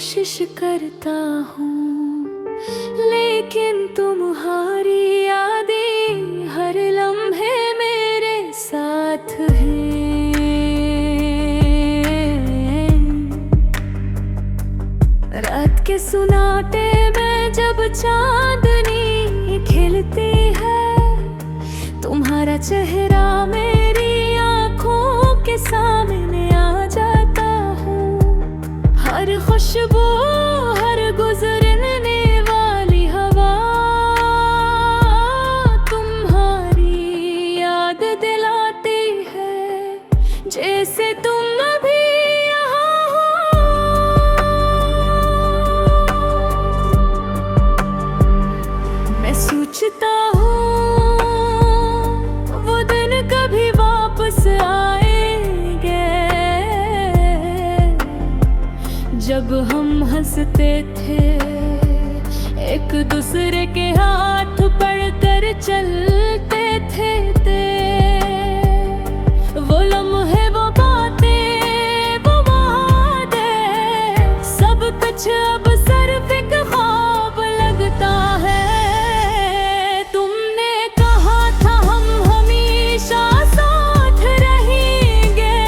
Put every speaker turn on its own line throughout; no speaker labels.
कोशिश करता हूँ, लेकिन तुम्हारी यादें हर लम्हे मेरे साथ हैं। रात के सुनाटे में जब चांदनी खिलती है, तुम्हारा चेहरा मेरी आँखों के सामने आ जाता हूँ। हर खुशबू, हर गुजरने वाली हवा तुम्हारी याद दिलाती है, जैसे तुम अभी यहाँ हो। मैं सोचता हूँ वो दिन कभी वापस आएंगे, जब हम हंसते थे, एक दूसरे के हाथ पकड़कर चलते थे। वो लम्हे, वो बातें, वो वादे, सब कुछ अब सिर्फ एक ख्वाब लगता है। तुमने कहा था हम हमेशा साथ रहेंगे,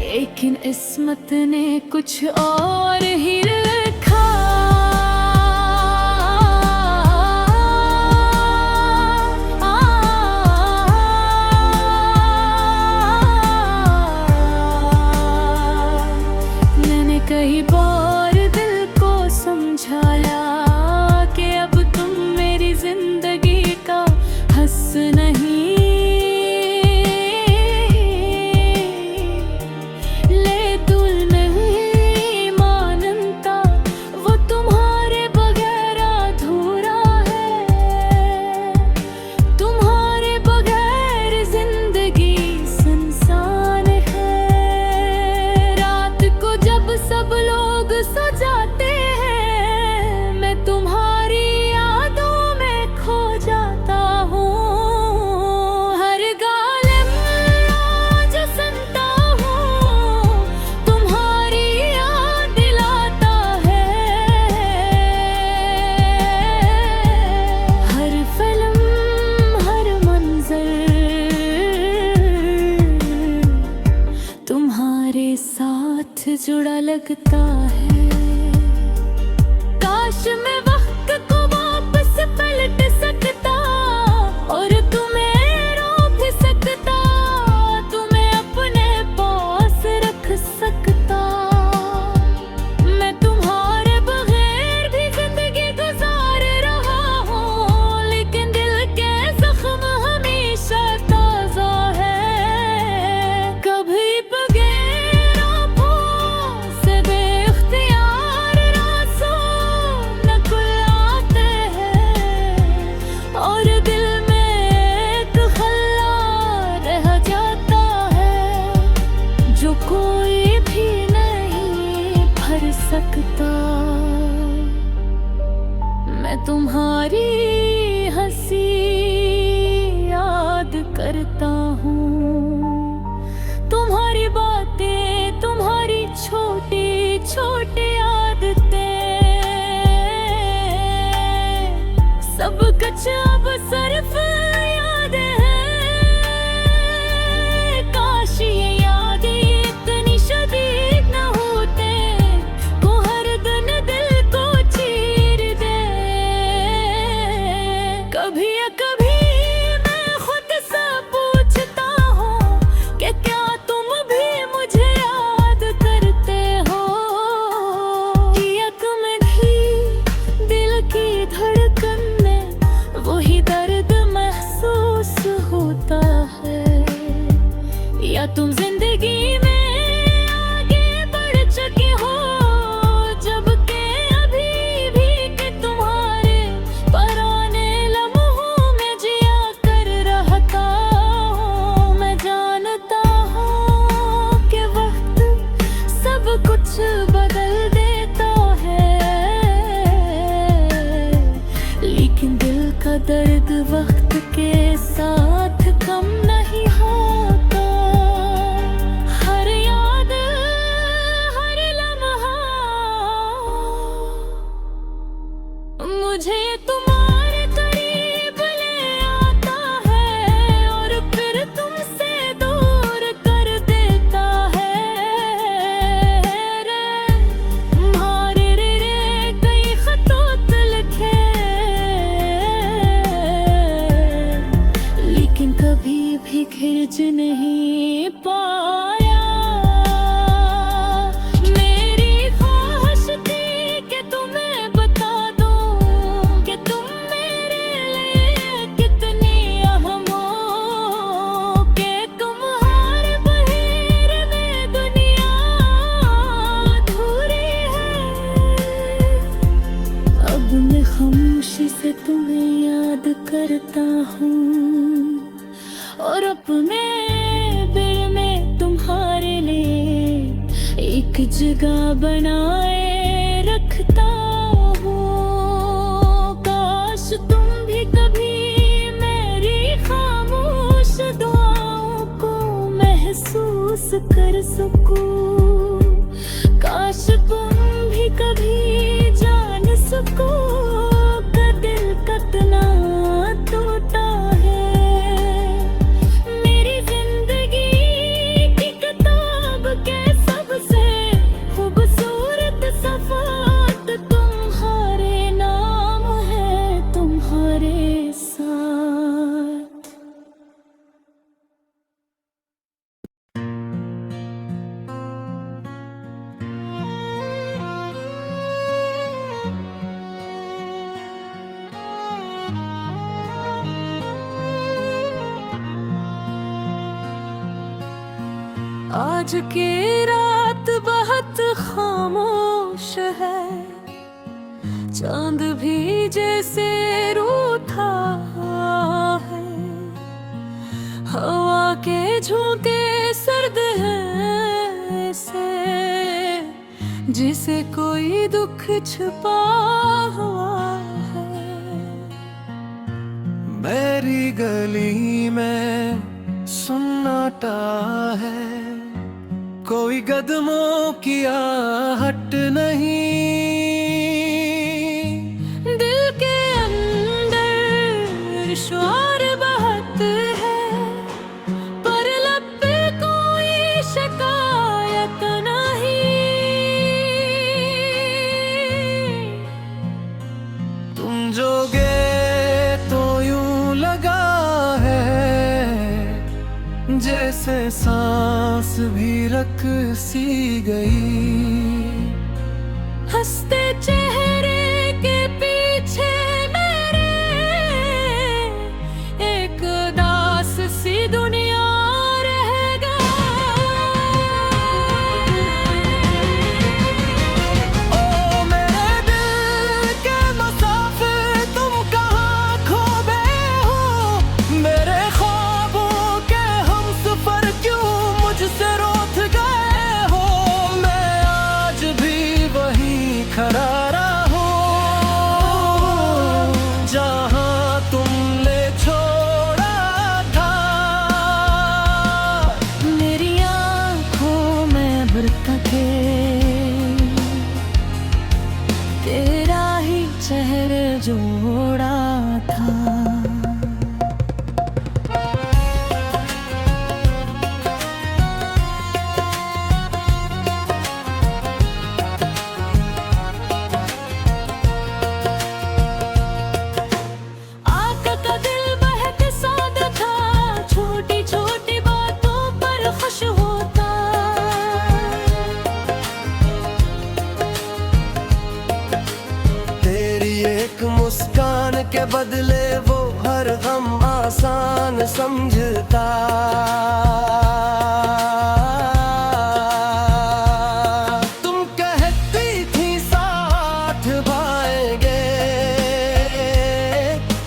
लेकिन किस्मत ने कुछ और ही लिखा। मैंने कई बार दिल को समझाया कि अब तुम मेरी जिंदगी का हिस्सा नहीं, सब लोग सजाते हैं, मैं तुम्हारी यादों में खो जाता हूँ। हर गाने में आज सुनता हूँ, तुम्हारी याद दिलाता है। हर फिल्म, हर मंजर तुम्हारे साथ जुड़ा लगता है। काश मैं वक्त को वापस पलट सकता और तुम्हें रोक सकता, तुम्हें अपने पास रख सकता। मैं तुम्हारे बगैर भी जिंदगी गुजार रहा हूँ, लेकिन दिल के जख्म हमेशा ताजा है। कभी कोई भी नहीं भर सकता। मैं तुम्हारी हंसी याद करता हूँ, तुम्हारी बातें, तुम्हारी छोटी छोटी आदतें, सब कुछ अब सिर्फ यादें हैं। काश ये तुम जिंदगी में आगे बढ़ चुके हो, जबकि अभी भी कि तुम्हारे पुराने लम्हों में जिया कर रहता हूँ। मैं जानता हूँ कि वक्त सब कुछ बदल देता है, लेकिन दिल का दर्द वक्त के साथ कम नहीं होता। हर याद करता हूँ और अपने दिल में तुम्हारे लिए एक जगह बनाए रखता हूँ। काश तुम भी कभी मेरी खामोश दुआओं को महसूस कर सको। काश तुम भी कभी जान सको कि दिल कितना टूटा है। मेरी जिंदगी की किताब के सबसे खूबसूरत सफ़ात तुम्हारे नाम है, तुम्हारे साथ। आज की रात बहुत खामोश है, चांद भी जैसे रूठा है। हवा के झोंके सर्द हैं ऐसे जिसे कोई दुख छुपा हुआ है।
मेरी गली में सन्नाटा है, कोई कदमों की आहट नहीं।
दिल के अंदर शोर बहुत है, पर लब पे कोई शिकायत नहीं।
तुम जो गे तो यूं लगा है जैसे सांस भी रख सी गई।
हंसते चेहरे के पीछे मेरे एक दास सी दुनिया रह गई।
ओ मेरे दिल के मुसाफिर तुम कहाँ खो गए हो। मेरे ख्वाबों के हमसफर क्यों मुझसे रूठ गए हो। मैं आज भी वहीं खड़ा रहा हूँ जहाँ तुमने छोड़ा था।
मेरी आँखों में बरकते तेरा ही चेहरा जोड़ा था। आका का दिल बहुत सादा था, छोटी छोटी बातों पर खुश होता।
तेरी एक मुस्कान के बदले वो हर गम आसान समझता। तुम कहती थी साथ भाएंगे,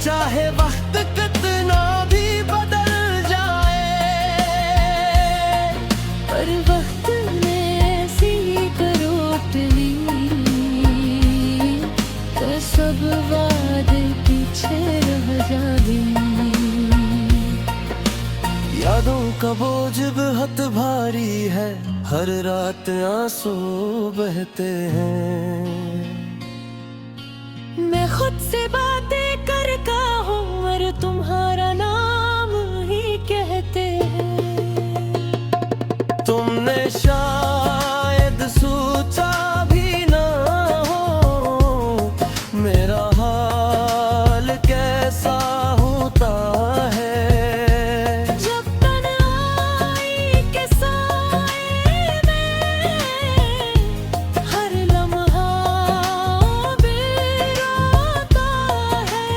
चाहे वक्त कितना भी बदल जाए।
पर वक्त ने ऐसी करवट ली कि सब वादे पीछे रह जाए।
यादों का बोझ बहुत भारी है, हर रात आंसू बहते हैं।
मैं खुद से बातें करता हूँ और तुम्हारा नाम ही कहते हैं।
तुमने शायद सोचा भी ना हो मेरा हाल कैसा होता है।
जब तन्हाई के साए में हर लम्हा बेरोता है।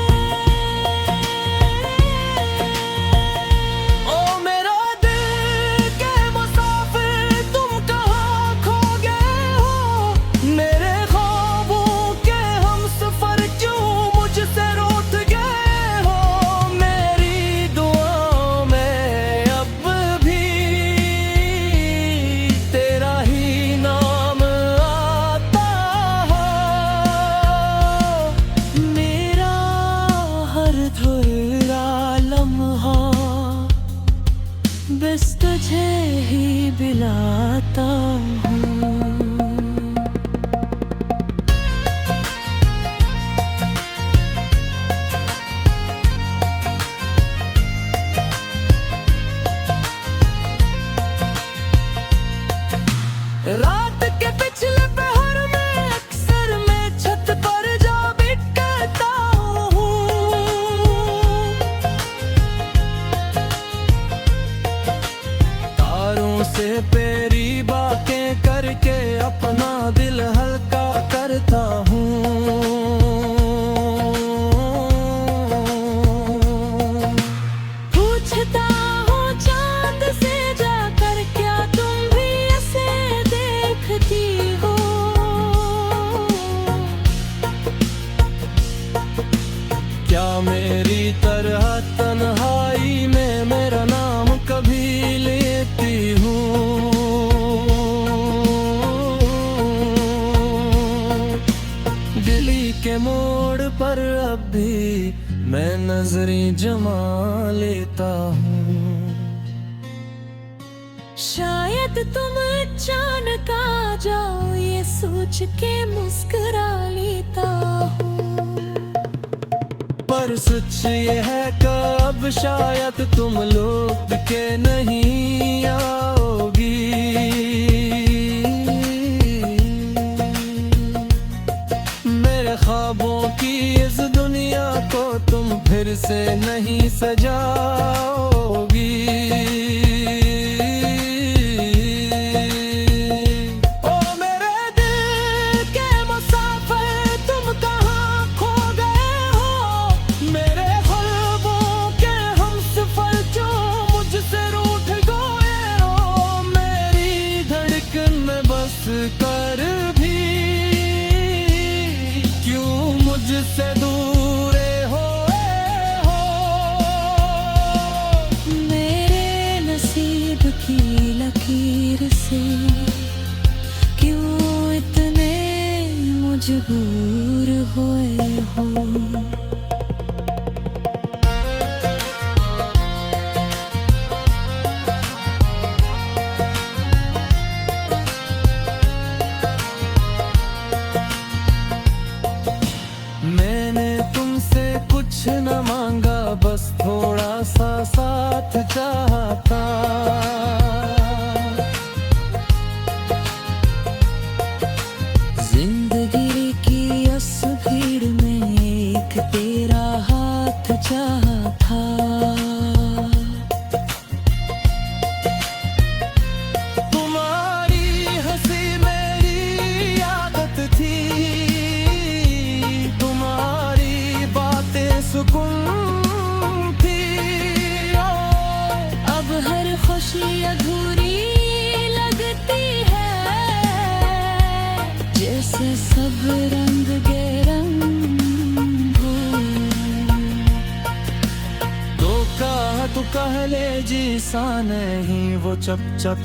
दिलाता हूँ।
रात के पिछले पहर में अक्सर मैं छत पर जा बिटकता हूँ। तारों से पेरी बातें करके अपना दिल हल्का करता हूँ।
पूछता हूँ चांद से जाकर, क्या तुम भी ऐसे देखती हो?
क्या मेरी तरह तन्हाई में मेरा नाम कभी लेती हूँ? दिल्ली के मोड़ पर अब भी मैं नजरें जमा लेता हूँ।
शायद तुम अचानक आ जाओ, ये सोच के मुस्कुरा लेता हूँ।
पर सच ये है कि अब शायद तुम लौट के नहीं आओगी। मेरे ख्वाबों की इस दुनिया को तुम फिर से नहीं सजाओगी। ओ मेरे दिल के मुसाफिर, तुम कहाँ खो गए हो? मेरे ख्वाबों के हमसफर जो मुझसे रूठ गए हो। मेरी धड़कन में बस कर भी क्यों मुझसे दूर हो?
मेरे नसीब की लकीर से क्यों इतने मजबूर हुए हो?
मैंने तुमसे कुछ न मांगा, बस थोड़ा सा साथ चाहता।
जिंदगी की इस भीड़ में एक तेरा हाथ चाहा।
तुम्हारी हंसी मेरी आदत थी, तुम्हारी बातें सुकून थी।
अब हर खुशी अधूरी लगती है, जैसे सब रंग बेरंग हो।
तो कह तू कह ले जी सा नहीं वो चप चप